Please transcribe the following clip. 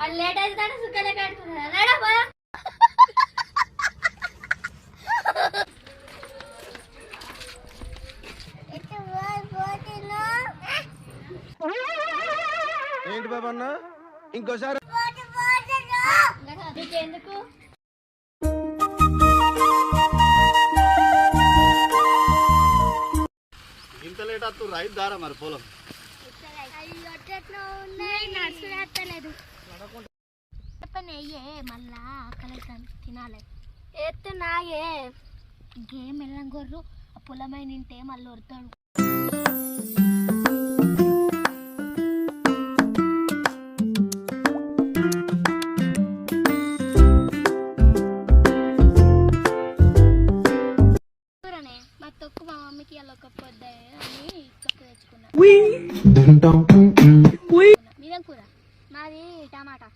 అది లేట్ అయితే సుక్కలే కడుతున్నా నడా పోదా ఏంటి బాబా అన్న ఇంకోసారి ఎందుకు ఇంత లేట్ అత్తు రైతు దారా మరి పొలం నెయ్యే మళ్ళా ఆకలి తినాలి ఎత్తు నాగే గేమ్ వెళ్ళం గొర్రు పొలమైన నింటే మళ్ళీ వరుతాడు మా తొక్కు మా మమ్మీకి అలా ఒక పొద్దు అని తొక్కు తెచ్చుకున్నా మీదేం కూర మాది టమాటా